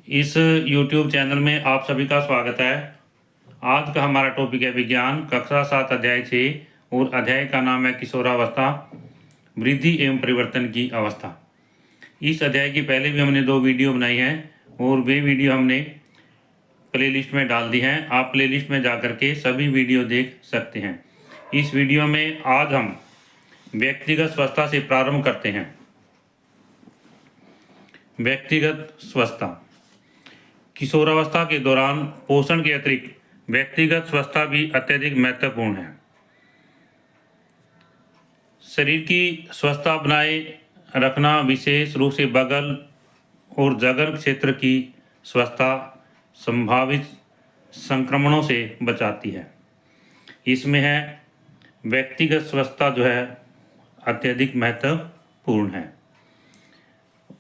इस YouTube channel में आप सभी का स्वागत है। आज का हमारा टॉपिक है विज्ञान कक्षा 7 अध्याय 6 और अध्याय का नाम है किशोरावस्था, वृद्धि एवं परिवर्तन की अवस्था। इस अध्याय की पहले भी हमने 2 वीडियो बनाई हैं और वे वीडियो हमने प्लेलिस्ट में डाल दी हैं। आप प्लेलिस्ट में जाकर के सभी वीडियो देख सकते हैं। इस वीडियो में आज हम व्यक्तिगत स्वस्थता से प्रारंभ करते हैं। व्यक्तिगत स्वस्थता। किशोरावस्था के दौरान पोषण के अतिरिक्त व्यक्तिगत स्वस्थता भी अत्यधिक महत्वपूर्ण है। शरीर की स्वस्थता बनाए रखना विशेष रूप से बगल और जघन क्षेत्र की स्वस्थता संभावित संक्रमणों से बचाती है। इसमें है व्यक्तिगत स्वस्थता जो है अत्यधिक महत्वपूर्ण है।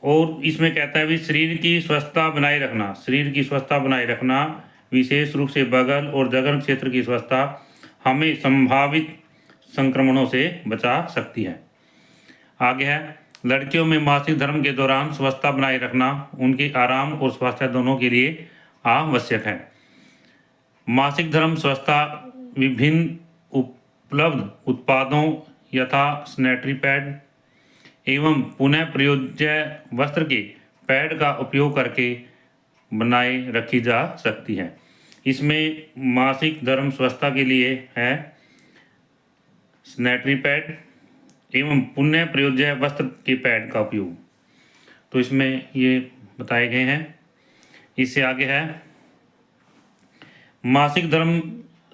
और इसमें कहता है भी शरीर की स्वस्थता बनाए रखना, शरीर की स्वस्थता बनाए रखना विशेष रूप से बगल और जघन क्षेत्र की स्वस्थता हमें संभावित संक्रमणों से बचा सकती है। आगे है लड़कियों में मासिक धर्म के दौरान स्वस्थता बनाए रखना उनके आराम और स्वास्थ्य दोनों के लिए आवश्यक है। मासिक धर्म स्वस्थता विभिन्न उपलब्ध उत्पादों यथा सैनिटरी पैड एवं पुनः प्रयोज्य वस्त्र के पैड का उपयोग करके बनाए रखी जा सकती है। इसमें मासिक धर्म स्वस्थता के लिए है सैनिटरी पैड एवं पुनः प्रयोज्य वस्त्र के पैड का उपयोग, तो इसमें ये बताए गए हैं। इससे आगे है मासिक धर्म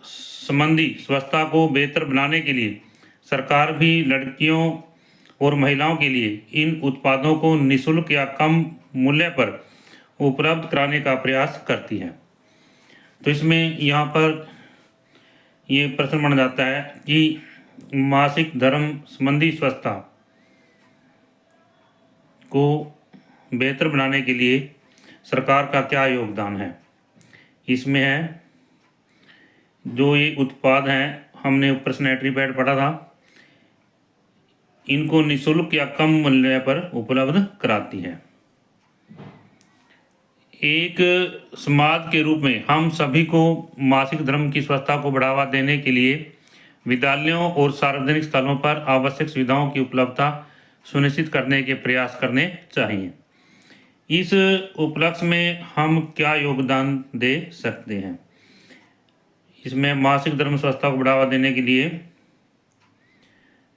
संबंधी स्वस्थता को बेहतर बनाने के लिए सरकार भी लड़कियों और महिलाओं के लिए इन उत्पादों को निःशुल्क या कम मूल्य पर उपलब्ध कराने का प्रयास करती है। तो इसमें यहाँ पर ये प्रश्न बन जाता है कि मासिक धर्म संबंधी स्वस्थता को बेहतर बनाने के लिए सरकार का क्या योगदान है। इसमें है जो ये उत्पाद हैं, हमने ऊपर सैनिटरी पैड पढ़ा था, इनको निःशुल्क या कम मूल्य पर उपलब्ध कराती है। एक समाज के रूप में हम सभी को मासिक धर्म की स्वच्छता को बढ़ावा देने के लिए विद्यालयों और सार्वजनिक स्थलों पर आवश्यक सुविधाओं की उपलब्धता सुनिश्चित करने के प्रयास करने चाहिए। इस उपलक्ष्य में हम क्या योगदान दे सकते हैं। इसमें मासिक धर्म स्वच्छता को बढ़ावा देने के लिए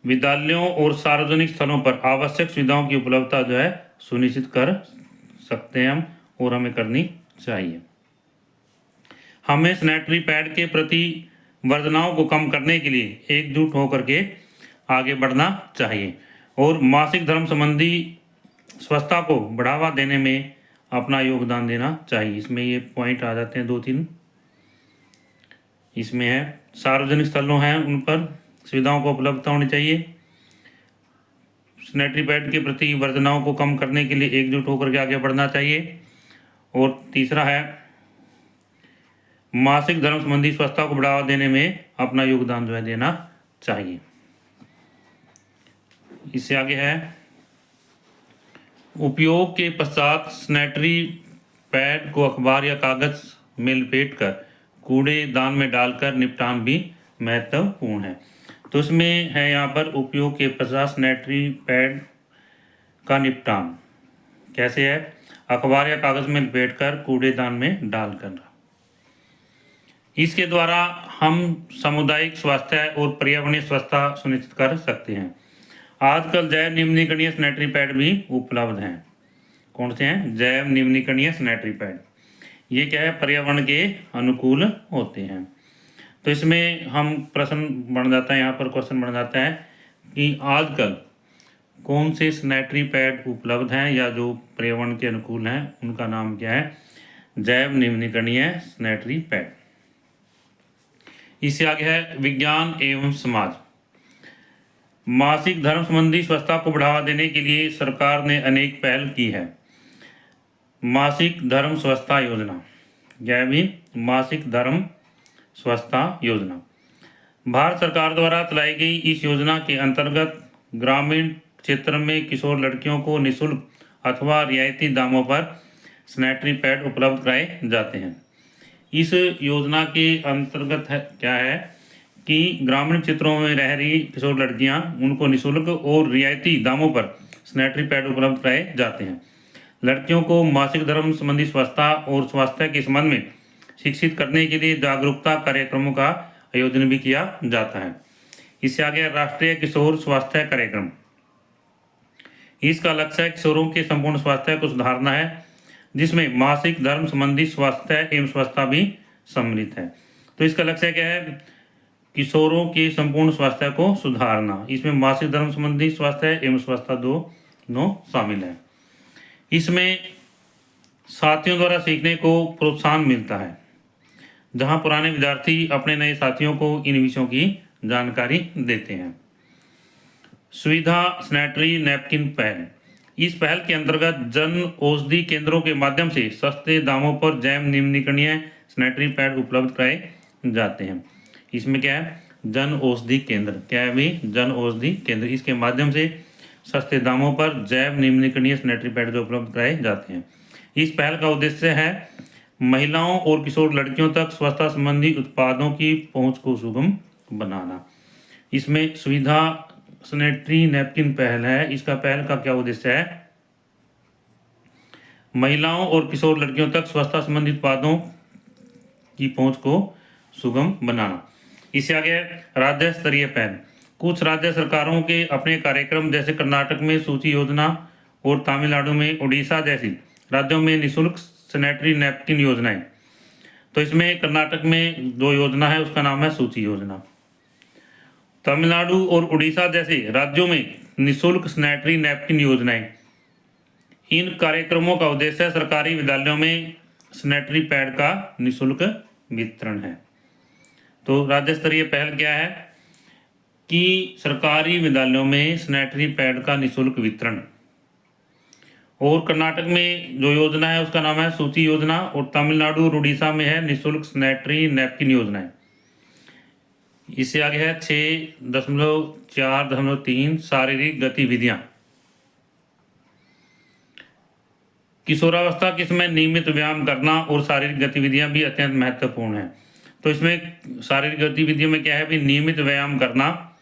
विद्यालयों और सार्वजनिक स्थलों पर आवश्यक सुविधाओं की उपलब्धता जो है सुनिश्चित कर सकते हैं हम, और हमें करनी चाहिए। हमें सैनिटरी पैड के प्रति वर्जनाओं को कम करने के लिए एकजुट होकर के आगे बढ़ना चाहिए और मासिक धर्म संबंधी स्वच्छता को बढ़ावा देने में अपना योगदान देना चाहिए। इसमें ये पॉइंट आ जाते हैं 2-3। इसमें है सार्वजनिक स्थलों हैं उन पर सुविधाओं को उपलब्धता होनी चाहिए, सैनिटरी पैड के प्रति वर्जनाओं को कम करने के लिए एकजुट होकर के आगे बढ़ना चाहिए, और तीसरा है मासिक धर्म संबंधी स्वच्छता को बढ़ावा देने में अपना योगदान जो है देना चाहिए। इससे आगे है उपयोग के पश्चात सैनिटरी पैड को अखबार या कागज में लपेट कर कूड़ेदान में डालकर निपटान भी महत्वपूर्ण है। तो इसमें है यहाँ पर उपयोग के पश्चात सैनिटरी पैड का निपटान कैसे है, अखबार या कागज में लपेटकर कूड़ेदान में डालकर। इसके द्वारा हम सामुदायिक स्वास्थ्य और पर्यावरणीय स्वच्छता सुनिश्चित कर सकते हैं। आजकल जैव निम्नीकरणीय सैनिटरी पैड भी उपलब्ध हैं। कौन से हैं? जैव निम्नीकरणीय सैनिटरी पैड। ये क्या है, पर्यावरण के अनुकूल होते हैं। तो इसमें हम प्रश्न बन जाता है, यहाँ पर क्वेश्चन बन जाता है कि आजकल कौन से सैनिटरी पैड उपलब्ध हैं या जो पर्यावरण के अनुकूल हैं, उनका नाम क्या है? जैव निम्नीकरणीय सैनिटरी पैड। इससे आगे है विज्ञान एवं समाज। मासिक धर्म संबंधी स्वच्छता को बढ़ावा देने के लिए सरकार ने अनेक पहल की है। मासिक धर्म स्वच्छता योजना, यह भी मासिक धर्म स्वच्छता योजना भारत सरकार द्वारा चलाई गई। इस योजना के अंतर्गत ग्रामीण क्षेत्र में किशोर लड़कियों को निःशुल्क अथवा रियायती दामों पर सैनिटरी पैड उपलब्ध कराए जाते हैं। इस योजना के अंतर्गत क्या है कि ग्रामीण क्षेत्रों में रह रही किशोर लड़कियां, उनको निःशुल्क और रियायती दामों पर सैनिटरी पैड उपलब्ध कराए जाते हैं। लड़कियों को मासिक धर्म संबंधी स्वच्छता और स्वास्थ्य के संबंध में शिक्षित करने के लिए जागरूकता कार्यक्रमों का आयोजन भी किया जाता है। इससे आगे राष्ट्रीय किशोर स्वास्थ्य कार्यक्रम। इसका लक्ष्य किशोरों के संपूर्ण स्वास्थ्य को सुधारना है, जिसमें मासिक धर्म संबंधी स्वास्थ्य एवं स्वच्छता भी सम्मिलित है। तो इसका लक्ष्य क्या है? किशोरों के संपूर्ण स्वास्थ्य को सुधारना। इसमें मासिक धर्म संबंधी स्वास्थ्य एवं स्वच्छता दोनों शामिल है। इसमें साथियों द्वारा सीखने को प्रोत्साहन मिलता है, जहां पुराने विद्यार्थी अपने नए साथियों को इन विषयों की जानकारी देते हैं। सुविधा सैनिटरी नैपकिन पहल। इस पहल के अंतर्गत जन औषधि केंद्रों के माध्यम से सस्ते दामों पर जैव निम्नीकरणीय सैनिटरी पैड उपलब्ध कराए जाते हैं। इसमें क्या है? जन औषधि केंद्र। क्या है भी? जन औषधि केंद्र। इसके माध्यम से सस्ते दामों पर जैव निम्नीकरणीय सैनिटरी पैड जो उपलब्ध कराए जाते हैं। इस पहल का उद्देश्य है महिलाओं और किशोर लड़कियों तक स्वच्छता संबंधी उत्पादों की पहुंच को सुगम बनाना। इसमें सुविधा सैनिटरी नैपकिन पहल है। इसका पहल का क्या उद्देश्य है? महिलाओं और किशोर लड़कियों तक स्वच्छता संबंधी उत्पादों की पहुंच को सुगम बनाना। इससे आगे राज्य स्तरीय पहल। कुछ राज्य सरकारों के अपने कार्यक्रम, जैसे कर्नाटक में सूची योजना और तमिलनाडु में उड़ीसा जैसी राज्यों में निःशुल्क सैनिटरी नैपकिन योजनाएं। तो इसमें कर्नाटक में जो योजना है उसका नाम है सूची योजना। तमिलनाडु और उड़ीसा जैसे राज्यों में निःशुल्क सैनिटरी नैपकिन योजनाएं। इन कार्यक्रमों का उद्देश्य सरकारी विद्यालयों में सैनिटरी पैड का निःशुल्क वितरण है। तो राज्य स्तरीय पहल क्या है कि सरकारी विद्यालयों में सैनिटरी पैड का निःशुल्क वितरण। और कर्नाटक में जो योजना है उसका नाम है सूची योजना, और तमिलनाडु और उड़ीसा में है निःशुल्क सैनिटरी नैपकिन योजना है। इससे आगे है 6.4.3 शारीरिक गतिविधियां। किशोरावस्था के समय नियमित व्यायाम करना और शारीरिक गतिविधियां भी अत्यंत महत्वपूर्ण है। तो इसमें शारीरिक गतिविधियों में क्या है भी? नियमित व्यायाम करना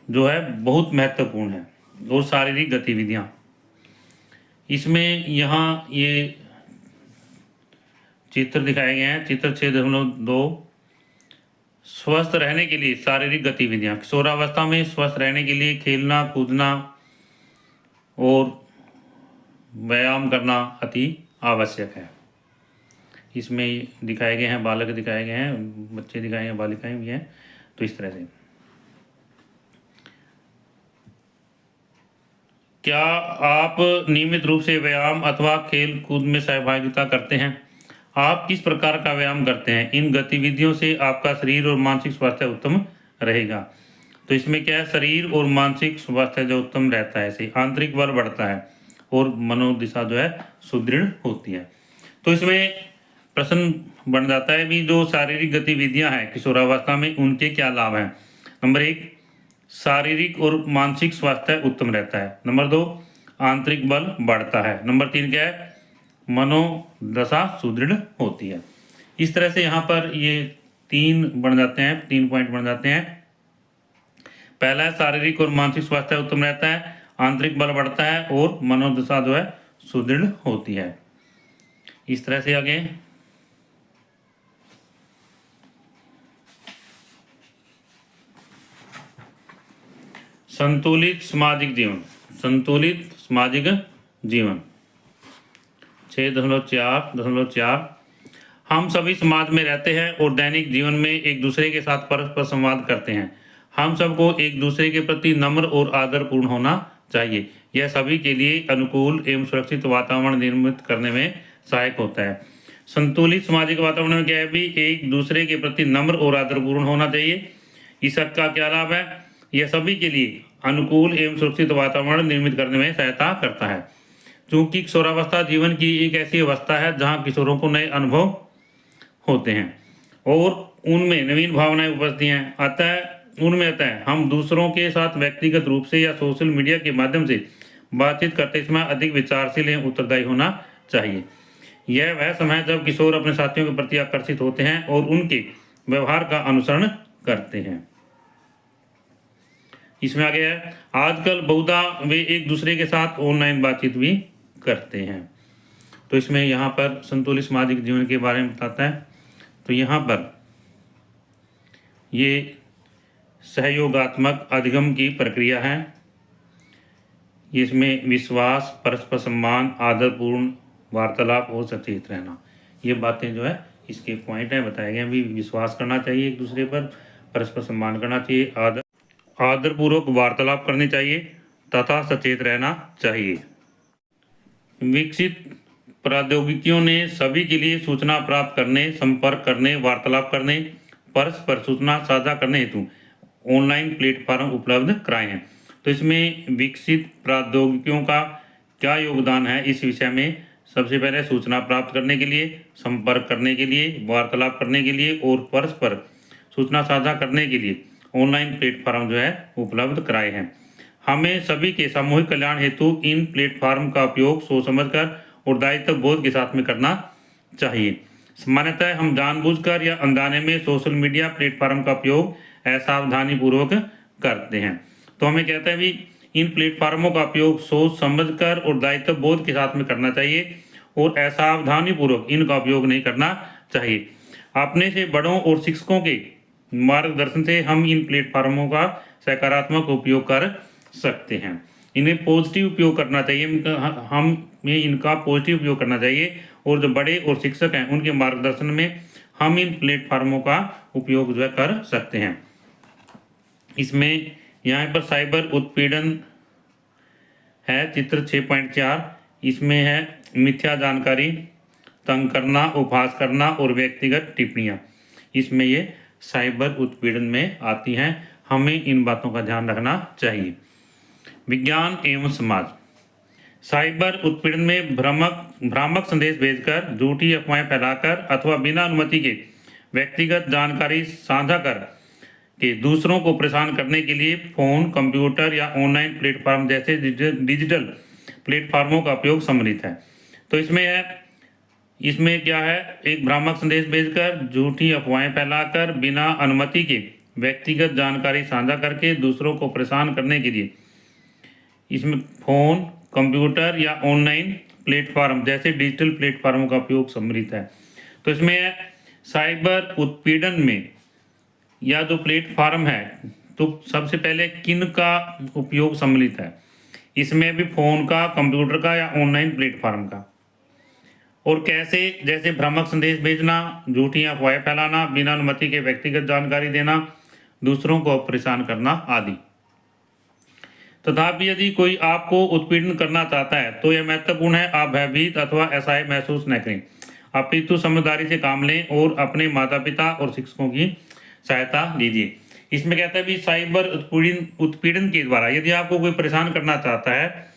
जो है बहुत महत्वपूर्ण है, और शारीरिक गतिविधियां। इसमें यहाँ ये चित्र दिखाए गए हैं। चित्र 6.2 स्वस्थ रहने के लिए शारीरिक गतिविधियां। किशोरावस्था में स्वस्थ रहने के लिए खेलना, कूदना और व्यायाम करना अति आवश्यक है। इसमें दिखाए गए हैं, बालक दिखाए गए हैं, बच्चे दिखाए हैं, बालिकाएं भी हैं। तो इस तरह से क्या आप नियमित रूप से व्यायाम अथवा खेल कूद में सहभागिता करते हैं? आप किस प्रकार का व्यायाम करते हैं? इन गतिविधियों से आपका शरीर और मानसिक स्वास्थ्य उत्तम रहेगा। तो इसमें क्या है? शरीर और मानसिक स्वास्थ्य जो उत्तम रहता है, इसे आंतरिक बल बढ़ता है और मनोदिशा जो है सुदृढ़ होती है। तो इसमें प्रश्न बन जाता है भी जो शारीरिक गतिविधियां हैं किशोरावस्था में, उनके क्या लाभ हैं? नंबर 1, शारीरिक और मानसिक स्वास्थ्य उत्तम रहता है। नंबर 2, आंतरिक बल बढ़ता है। नंबर 3 क्या है? मनोदशा सुदृढ़ होती है। इस तरह से यहाँ पर ये 3 बन जाते हैं, 3 पॉइंट बन जाते हैं। पहला है शारीरिक और मानसिक स्वास्थ्य उत्तम रहता है, आंतरिक बल बढ़ता है और मनोदशा जो है सुदृढ़ होती है। इस तरह से आगे संतुलित सामाजिक जीवन। संतुलित सामाजिक जीवन 6.4 हम सभी समाज में रहते हैं और दैनिक जीवन में एक दूसरे के साथ परस्पर संवाद करते हैं। हम सबको एक दूसरे के प्रति नम्र और आदरपूर्ण होना चाहिए। यह सभी के लिए अनुकूल एवं सुरक्षित वातावरण निर्मित करने में सहायक होता है। संतुलित सामाजिक वातावरण में क्या है भी? एक दूसरे के प्रति नम्र और आदरपूर्ण होना चाहिए। इसका क्या लाभ है? यह सभी के लिए अनुकूल एवं सुरक्षित वातावरण निर्मित करने में सहायता करता है। क्योंकि किशोरावस्था जीवन की एक ऐसी अवस्था है जहाँ किशोरों को नए अनुभव होते हैं और उनमें नवीन भावनाएं उपजती हैं। अतः हम दूसरों के साथ व्यक्तिगत रूप से या सोशल मीडिया के माध्यम से बातचीत करते समय अधिक विचारशील एवं उत्तरदायी होना चाहिए। यह वह समय है जब किशोर अपने साथियों के प्रति आकर्षित होते हैं और उनके व्यवहार का अनुसरण करते हैं। इसमें आगे है, आजकल बहुधा वे एक दूसरे के साथ ऑनलाइन बातचीत भी करते हैं। तो इसमें यहाँ पर संतुलित सामाजिक जीवन के बारे में बताता है। तो यहाँ पर ये सहयोगात्मक अधिगम की प्रक्रिया है। इसमें विश्वास, परस्पर सम्मान, आदरपूर्ण वार्तालाप और सचेत रहना, ये बातें जो है इसके पॉइंट हैं बताए गए हैं। भी विश्वास करना चाहिए एक दूसरे पर, परस्पर सम्मान करना चाहिए, आदरपूर्वक वार्तालाप करनी चाहिए तथा सचेत रहना चाहिए। विकसित प्रौद्योगिकियों ने सभी के लिए सूचना प्राप्त करने, संपर्क करने, वार्तालाप करने, परस्पर सूचना साझा करने हेतु ऑनलाइन प्लेटफॉर्म उपलब्ध कराए हैं। तो इसमें विकसित प्रौद्योगिकियों का क्या योगदान है इस विषय में, सबसे पहले सूचना प्राप्त करने के लिए, संपर्क करने के लिए, वार्तालाप करने के लिए और परस्पर सूचना साझा करने के लिए ऑनलाइन प्लेटफॉर्म जो है उपलब्ध कराए हैं। हमें सभी के सामूहिक कल्याण हेतु इन प्लेटफॉर्म का उपयोग सोच समझकर और दायित्व बोध के साथ में करना चाहिए। सामान्यतः हम जानबूझकर या अनजाने में सोशल मीडिया प्लेटफॉर्म का उपयोग असावधानी पूर्वक करते हैं। तो हमें कहता है भी इन प्लेटफॉर्मों का उपयोग सोच समझकर और दायित्व बोध के साथ में करना चाहिए और असावधानी पूर्वक इनका उपयोग नहीं करना चाहिए। अपने से बड़ों और शिक्षकों के मार्गदर्शन से हम इन प्लेटफॉर्मों का सकारात्मक उपयोग कर सकते हैं। इन्हें पॉजिटिव उपयोग करना चाहिए, हमें इनका पॉजिटिव उपयोग करना चाहिए और जो बड़े और शिक्षक हैं उनके मार्गदर्शन में हम इन प्लेटफॉर्मों का उपयोग जो है कर सकते हैं। इसमें यहाँ पर साइबर उत्पीड़न है, चित्र 6.4। इसमें है मिथ्या जानकारी, तंग करना, उपहास करना और व्यक्तिगत टिप्पणियाँ, इसमें ये साइबर उत्पीड़न में आती हैं। हमें इन बातों का ध्यान रखना चाहिए। विज्ञान एवं समाज, साइबर उत्पीड़न में भ्रामक संदेश भेजकर, झूठी अफवाहें फैलाकर अथवा बिना अनुमति के व्यक्तिगत जानकारी साझा कर के दूसरों को परेशान करने के लिए फोन, कंप्यूटर या ऑनलाइन प्लेटफॉर्म जैसे डिजिटल प्लेटफॉर्मों का उपयोग सम्मिलित है। तो इसमें क्या है, एक भ्रामक संदेश भेजकर, झूठी अफवाहें फैलाकर, बिना अनुमति के व्यक्तिगत जानकारी साझा करके दूसरों को परेशान करने के लिए इसमें फोन, कंप्यूटर या ऑनलाइन प्लेटफॉर्म जैसे डिजिटल प्लेटफॉर्मों का उपयोग सम्मिलित है। तो इसमें साइबर उत्पीड़न में या जो प्लेटफॉर्म है, तो सबसे पहले किन का उपयोग सम्मिलित है, इसमें भी फोन का, कंप्यूटर का या ऑनलाइन प्लेटफॉर्म का, और कैसे, जैसे भ्रामक संदेश भेजना, झूठी अफवाहें फैलाना, बिना अनुमति के व्यक्तिगत जानकारी देना, दूसरों को परेशान करना आदि। तथापि यदि कोई आपको उत्पीड़न करना चाहता है तो यह महत्वपूर्ण है आप भयभीत अथवा असहाय महसूस न करें, अपितु समझदारी से काम लें और अपने माता पिता और शिक्षकों की सहायता लीजिए। इसमें कहता है भी साइबर उत्पीड़न के द्वारा यदि आपको कोई परेशान करना चाहता है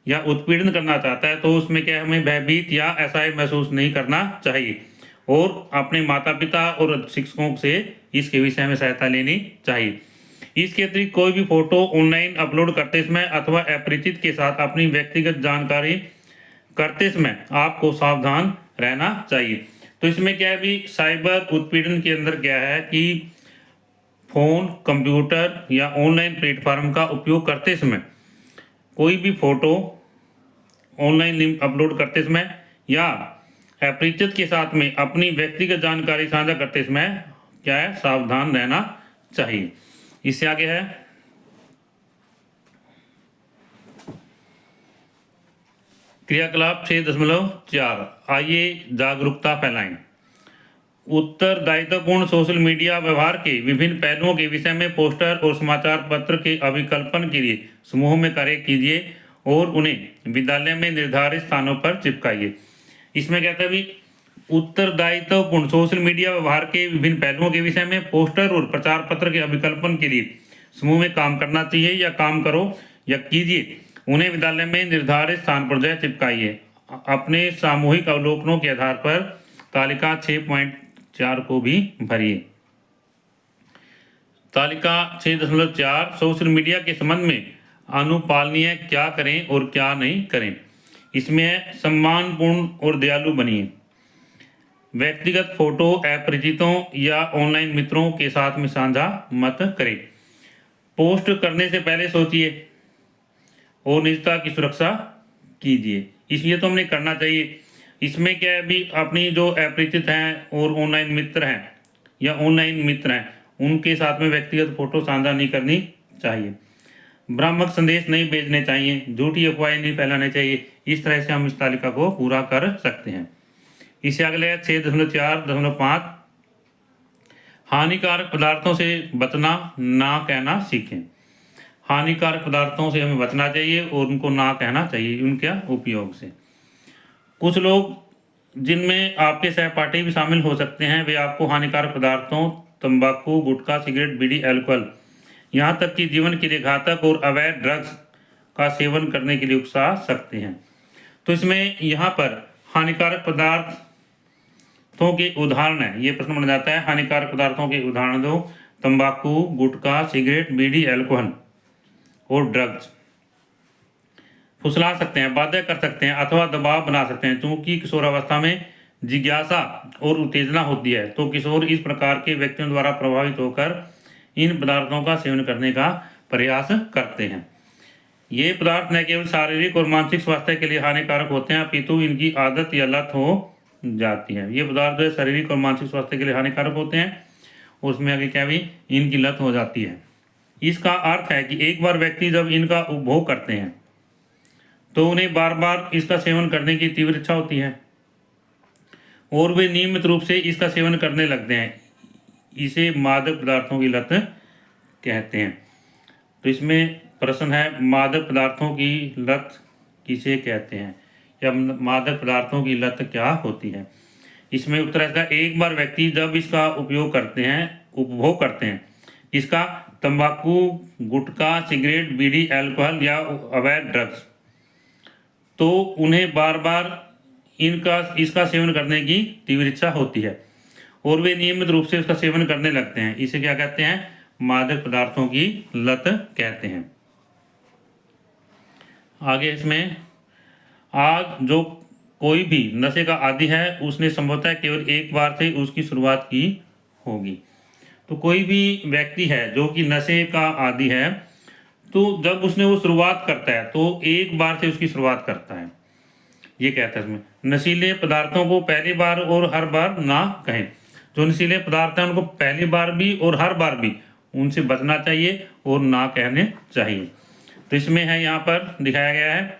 या उत्पीड़न करना चाहता है तो उसमें क्या हमें भयभीत या असहाय महसूस नहीं करना चाहिए और अपने माता पिता और शिक्षकों से इसके विषय में सहायता लेनी चाहिए। इसके अतिरिक्त कोई भी फोटो ऑनलाइन अपलोड करते समय अथवा अपरिचित के साथ अपनी व्यक्तिगत जानकारी करते समय आपको सावधान रहना चाहिए। तो इसमें क्या है भी साइबर उत्पीड़न के अंदर क्या है कि फोन, कंप्यूटर या ऑनलाइन प्लेटफॉर्म का उपयोग करते समय कोई भी फोटो ऑनलाइन लिंक अपलोड करते समय या अपरिचित के साथ में अपनी व्यक्तिगत जानकारी साझा करते समय क्या है, सावधान रहना चाहिए। इससे आगे है क्रियाकलाप 6.4, आइए जागरूकता फैलाएं। उत्तरदायित्वपूर्ण सोशल मीडिया व्यवहार के विभिन्न पहलुओं के विषय में पोस्टर और समाचार पत्र के अभिकल्पन के लिए समूह में कार्य कीजिए और उन्हें विद्यालय में निर्धारित स्थानों पर चिपकाइए। इसमें कहता है भी उत्तरदायित्वपूर्ण सोशल मीडिया व्यवहार के विभिन्न पहलुओं के विषय में पोस्टर और प्रचार पत्र के अभिकल्पन के लिए समूह में काम करना चाहिए या काम करो या कीजिए, उन्हें विद्यालय में निर्धारित स्थान पर जो चिपकाइए। अपने सामूहिक अवलोकनों के आधार पर तालिका 6.4 को भी भरिए। तालिका 6.4 सोशल मीडिया के संबंध में अनुपालनीय क्या करें और क्या नहीं करें। इसमें है सम्मानपूर्ण और दयालु बनिए। व्यक्तिगत फोटो अपरिचितों या ऑनलाइन मित्रों के साथ में साझा मत करें। पोस्ट करने से पहले सोचिए और निजता की सुरक्षा कीजिए। इसलिए तो हमने करना चाहिए। इसमें क्या है, अभी अपनी जो अपरिचित हैं और ऑनलाइन मित्र हैं या ऑनलाइन मित्र हैं उनके साथ में व्यक्तिगत फोटो साझा नहीं करनी चाहिए। भ्रामक संदेश नहीं भेजने चाहिए, झूठी अफवाहें नहीं फैलाने चाहिए। इस तरह से हम इस तालिका को पूरा कर सकते हैं। इससे अगले 6.4.5 हानिकारक पदार्थों से बचना ना कहना सीखें। हानिकारक पदार्थों से हमें बचना चाहिए और उनको ना कहना चाहिए उनके उपयोग से। कुछ लोग जिनमें आपके सहपाठी भी शामिल हो सकते हैं, वे आपको हानिकारक पदार्थों तंबाकू, गुटखा, सिगरेट, बीड़ी, अल्कोहल, यहाँ तक कि जीवन के लिए घातक और अवैध ड्रग्स का सेवन करने के लिए उकसा सकते हैं। तो इसमें यहाँ पर हानिकारक पदार्थों के उदाहरण है, ये प्रश्न बन जाता है। हानिकारक पदार्थों के उदाहरण दो। तंबाकू, गुटखा, सिगरेट, बीड़ी, अल्कोहल और ड्रग्स। फुसला सकते हैं, बाध्य कर सकते हैं अथवा दबाव बना सकते हैं। क्योंकि किशोरावस्था में जिज्ञासा और उत्तेजना होती है, तो किशोर इस प्रकार के व्यक्तियों द्वारा प्रभावित होकर इन पदार्थों का सेवन करने का प्रयास करते हैं। ये पदार्थ न केवल शारीरिक और मानसिक स्वास्थ्य के लिए हानिकारक होते हैं, अपितु इनकी आदत या लत हो जाती है। ये पदार्थ जो है शारीरिक और मानसिक स्वास्थ्य के लिए हानिकारक होते हैं, उसमें आगे क्या भी इनकी लत हो जाती है। इसका अर्थ है कि एक बार व्यक्ति जब इनका उपभोग करते हैं तो उन्हें बार बार इसका सेवन करने की तीव्र इच्छा होती है और वे नियमित रूप से इसका सेवन करने लगते हैं। इसे मादक पदार्थों की लत कहते हैं। तो इसमें प्रश्न है, मादक पदार्थों की लत किसे कहते हैं या मादक पदार्थों की लत क्या होती है? इसमें उत्तर है इसका, एक बार व्यक्ति जब इसका उपयोग करते हैं, उपभोग करते हैं, इसका तंबाकू, गुटखा, सिगरेट, बीड़ी, अल्कोहल या अवैध ड्रग्स, तो उन्हें बार बार इसका सेवन करने की तीव्र इच्छा होती है और वे नियमित रूप से इसका सेवन करने लगते हैं। इसे क्या कहते हैं? मादक पदार्थों की लत कहते हैं। आगे इसमें, आज जो कोई भी नशे का आदी है उसने संभवतः केवल एक बार से उसकी शुरुआत की होगी। तो कोई भी व्यक्ति है जो कि नशे का आदी है, तो जब उसने वो शुरुआत करता है तो एक बार से उसकी शुरुआत करता है। ये कहता है इसमें, नशीले पदार्थों को पहली बार और हर बार ना कहें। जो नशीले पदार्थ हैं उनको पहली बार भी और हर बार भी उनसे बचना चाहिए और ना कहने चाहिए। तो इसमें है, यहाँ पर दिखाया गया है,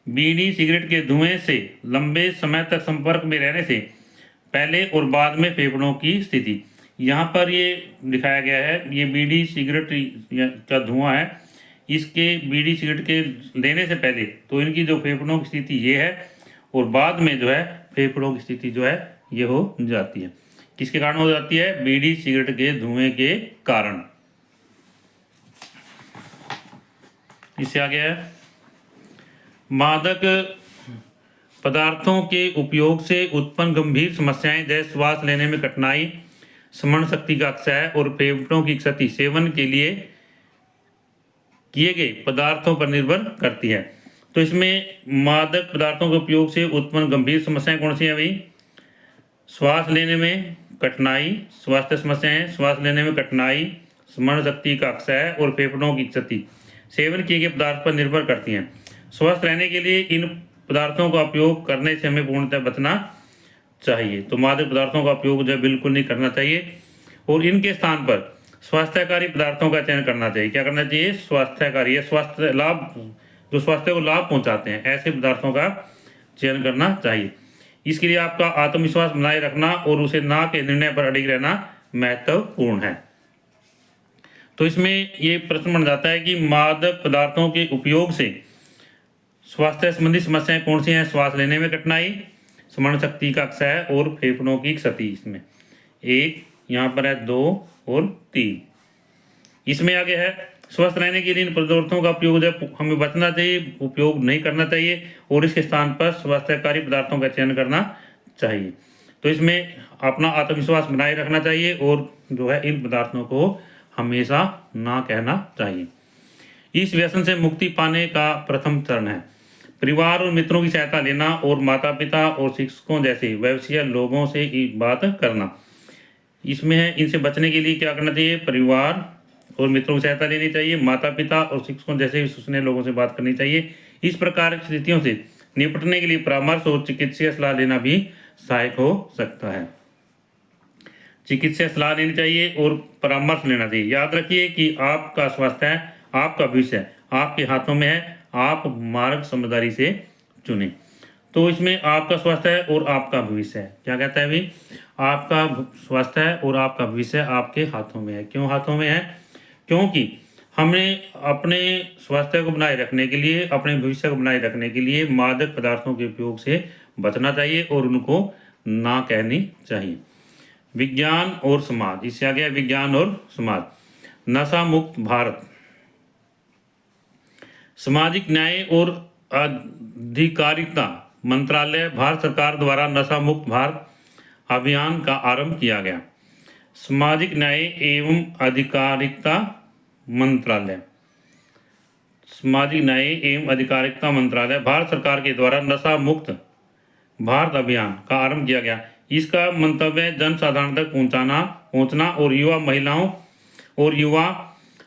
बीड़ी सिगरेट के धुएं से लंबे समय तक संपर्क में रहने से पहले और बाद में फेफड़ों की स्थिति। यहाँ पर ये दिखाया गया है, ये बीड़ी सिगरेट का धुआं है, इसके बीड़ी सिगरेट के लेने से पहले तो इनकी जो फेफड़ों की स्थिति ये है और बाद में जो है फेफड़ों की स्थिति जो है ये हो जाती है। किसके कारण हो जाती है? बीड़ी सिगरेट के धुएं के कारण। इससे आगे है, मादक पदार्थों के उपयोग से उत्पन्न गंभीर समस्याएं जैसे श्वास लेने में कठिनाई, स्मरण शक्ति का क्षय और फेफड़ों की क्षति सेवन के लिए किए गए पदार्थों पर निर्भर करती है। तो इसमें मादक पदार्थों के उपयोग से उत्पन्न गंभीर समस्याएं कौन सी हैं भाई? श्वास लेने में कठिनाई, स्वास्थ्य समस्याएं, श्वास लेने में कठिनाई, स्मरण शक्ति का क्षय और फेफड़ों की क्षति सेवन किए गए पदार्थ पर निर्भर करती हैं। स्वस्थ रहने के लिए इन पदार्थों का उपयोग करने से हमें पूर्णतः बचना चाहिए। तो मादक पदार्थों का उपयोग जो है बिल्कुल नहीं करना चाहिए और इनके स्थान पर स्वास्थ्यकारी पदार्थों का चयन करना चाहिए। क्या करना चाहिए? स्वास्थ्यकारी या स्वास्थ्य लाभ, जो स्वास्थ्य को लाभ पहुंचाते हैं, ऐसे पदार्थों का चयन करना चाहिए। इसके लिए आपका आत्मविश्वास बनाए रखना और उसे ना के निर्णय पर अडिग रहना महत्वपूर्ण है। तो इसमें ये प्रश्न बन जाता है कि मादक पदार्थों के उपयोग से स्वास्थ्य संबंधी समस्याएं कौन सी हैं? श्वास लेने में कठिनाई, स्मरण शक्ति का क्षय और फेफड़ों की क्षति। इसमें एक, यहाँ पर है 2 और 3। इसमें आगे है, स्वस्थ रहने के लिए इन पदार्थों का उपयोग हमें बचना चाहिए, उपयोग नहीं करना चाहिए और इसके स्थान पर स्वास्थ्यकारी पदार्थों का चयन करना चाहिए। तो इसमें अपना आत्मविश्वास बनाए रखना चाहिए और जो है इन पदार्थों को हमेशा ना कहना चाहिए। इस व्यसन से मुक्ति पाने का प्रथम चरण है, परिवार और मित्रों की सहायता लेना और माता पिता और शिक्षकों जैसे व्यवसायी लोगों से बात करना। इसमें है इनसे बचने के लिए क्या करना चाहिए, परिवार और मित्रों की सहायता लेनी चाहिए, माता पिता और शिक्षकों जैसे विश्वसनीय लोगों से बात करनी चाहिए। इस प्रकार की स्थितियों से निपटने के लिए परामर्श और चिकित्सीय सलाह लेना भी सहायक हो सकता है। चिकित्सीय सलाह लेनी चाहिए और परामर्श लेना चाहिए। याद रखिए कि आपका स्वास्थ्य है, आपका भविष्य आपके हाथों में है, आप मार्ग समझदारी से चुनें। तो इसमें आपका स्वास्थ्य है और आपका भविष्य है, क्या कहता है अभी, आपका स्वास्थ्य है और आपका भविष्य आपके हाथों में है। क्यों हाथों में है, क्योंकि हमें अपने स्वास्थ्य को बनाए रखने के लिए, अपने भविष्य को बनाए रखने के लिए मादक पदार्थों के उपयोग से बचना चाहिए और उनको ना कहनी चाहिए। विज्ञान और समाज, इससे आ गया विज्ञान और समाज। नशा मुक्त भारत, सामाजिक न्याय और अधिकारिता मंत्रालय भारत सरकार द्वारा नशा मुक्त भारत अभियान का आरंभ किया गया। सामाजिक न्याय एवं अधिकारिता मंत्रालय, सामाजिक न्याय एवं अधिकारिता मंत्रालय भारत सरकार के द्वारा नशा मुक्त भारत अभियान का आरंभ किया गया। इसका मंतव्य जन साधारण तक पहुंचना और युवा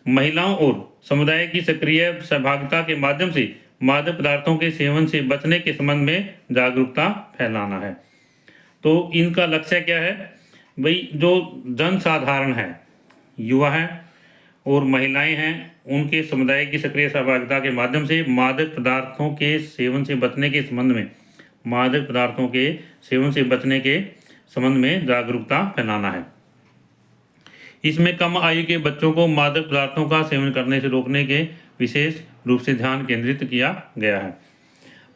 महिलाओं और समुदाय की सक्रिय सहभागिता के माध्यम से मादक पदार्थों के सेवन से बचने के संबंध में जागरूकता फैलाना है। तो इनका लक्ष्य क्या है भाई, जो जन साधारण है, युवा है और महिलाएं हैं, उनके समुदाय की सक्रिय सहभागिता के माध्यम से मादक पदार्थों के सेवन से बचने के संबंध में, मादक पदार्थों के सेवन से बचने के संबंध में जागरूकता फैलाना है। इसमें कम आयु के बच्चों को मादक पदार्थों का सेवन करने से रोकने के विशेष रूप से ध्यान केंद्रित किया गया है।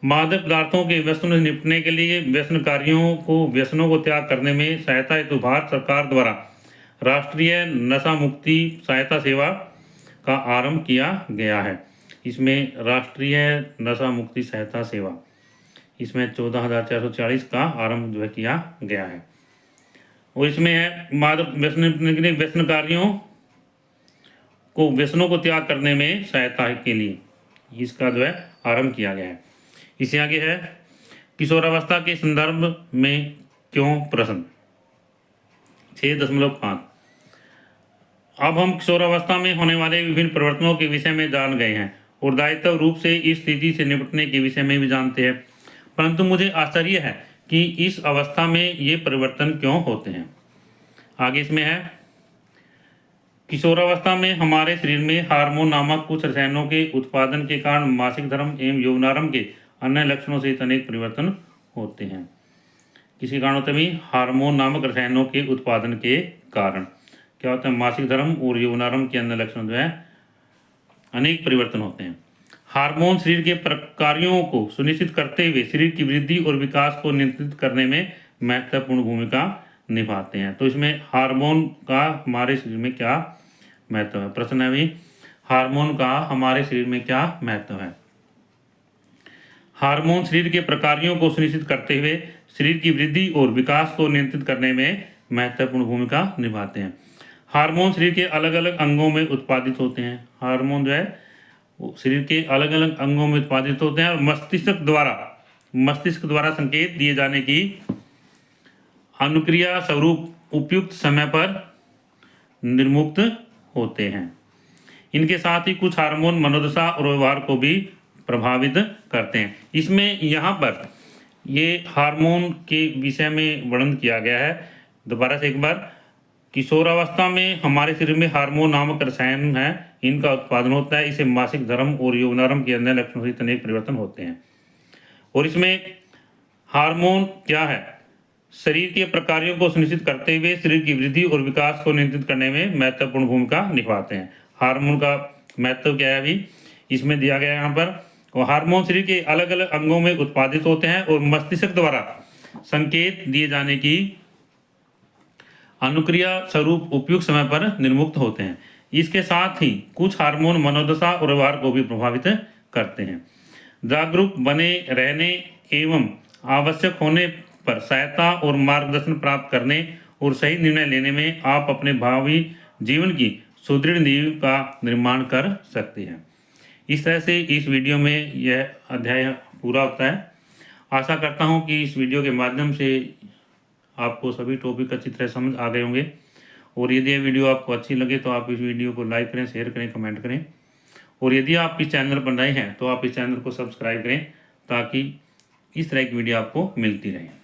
मादक पदार्थों के व्यसनों से निपटने के लिए व्यसनकारियों को व्यसनों को त्याग करने में सहायता हेतु भारत सरकार द्वारा राष्ट्रीय नशा मुक्ति सहायता सेवा का आरंभ किया गया है। इसमें राष्ट्रीय नशा मुक्ति सहायता सेवा, इसमें 14,440 का आरंभ जो है किया गया है। और इसमें है मादक व्यसन निपटने के लिए व्यसनकारियों को व्यसनों को त्याग करने में सहायता के लिए इसका जो है आरंभ किया गया है। इससे आगे है किशोरावस्था के संदर्भ में क्यों प्रश्न 6.5। अब हम किशोरावस्था में होने वाले विभिन्न परिवर्तनों के विषय में जान गए हैं और दायित्व रूप से इस स्थिति से निपटने के विषय में भी जानते हैं, परंतु मुझे आश्चर्य है कि इस अवस्था में ये परिवर्तन क्यों होते हैं। आगे इसमें है किशोरावस्था में हमारे शरीर में हार्मोन नामक कुछ रसायनों के उत्पादन के कारण मासिक धर्म एवं यौनारंभ के अन्य लक्षणों सहित अनेक परिवर्तन होते हैं। किसी कारण होते हैं हार्मोन नामक रसायनों के उत्पादन के कारण क्या होता है, मासिक धर्म और यौनारंभ के अन्य लक्षण जो है अनेक परिवर्तन होते हैं। हार्मोन शरीर के प्रकारों को सुनिश्चित करते हुए शरीर की वृद्धि और विकास को नियंत्रित करने में महत्वपूर्ण भूमिका निभाते हैं। तो इसमें हार्मोन का हमारे शरीर में क्या महत्व है, प्रश्न है भी हार्मोन का हमारे शरीर में क्या महत्व है। हार्मोन शरीर के प्रकारों को सुनिश्चित करते हुए शरीर की वृद्धि और विकास को नियंत्रित करने में महत्वपूर्ण भूमिका निभाते हैं। हार्मोन शरीर के अलग अलग अंगों में उत्पादित होते हैं। हार्मोन जो है शरीर के अलग अलग अंगों में उत्पादित होते हैं और मस्तिष्क द्वारा संकेत दिए जाने की अनुक्रिया स्वरूप उपयुक्त समय पर निर्मुक्त होते हैं। इनके साथ ही कुछ हार्मोन मनोदशा और व्यवहार को भी प्रभावित करते हैं। इसमें यहाँ पर ये हार्मोन के विषय में वर्णन किया गया है। दोबारा से एक बार, किशोरावस्था में हमारे शरीर में हार्मोन नामक रसायन है, इनका उत्पादन होता है। इसे मासिक धर्म और यौनारंभ के अन्य लक्षणों से अनेक परिवर्तन होते हैं। और इसमें हार्मोन क्या है, शरीर के प्रकारों को सुनिश्चित करते हुए शरीर की वृद्धि और विकास को नियंत्रित करने में महत्वपूर्ण भूमिका निभाते हैं। हार्मोन का महत्व क्या है अभी इसमें दिया गया है यहाँ पर। और हार्मोन शरीर के अलग अलग अंगों में उत्पादित होते हैं और मस्तिष्क द्वारा संकेत दिए जाने की अनुक्रिया स्वरूप उपयुक्त समय पर निर्मुक्त होते हैं। इसके साथ ही कुछ हार्मोन मनोदशा और व्यवहार को भी प्रभावित करते हैं। जागरूक बने रहने एवं आवश्यक होने पर सहायता और मार्गदर्शन प्राप्त करने और सही निर्णय लेने में आप अपने भावी जीवन की सुदृढ़ नींव का निर्माण कर सकते हैं। इस तरह से इस वीडियो में यह अध्याय पूरा होता है। आशा करता हूँ कि इस वीडियो के माध्यम से आपको सभी टॉपिक अच्छी तरह समझ आ गए होंगे। और यदि यह वीडियो आपको अच्छी लगे तो आप इस वीडियो को लाइक करें, शेयर करें, कमेंट करें। और यदि आप इस चैनल पर नए हैं तो आप इस चैनल को सब्सक्राइब करें ताकि इस तरह की वीडियो आपको मिलती रहे।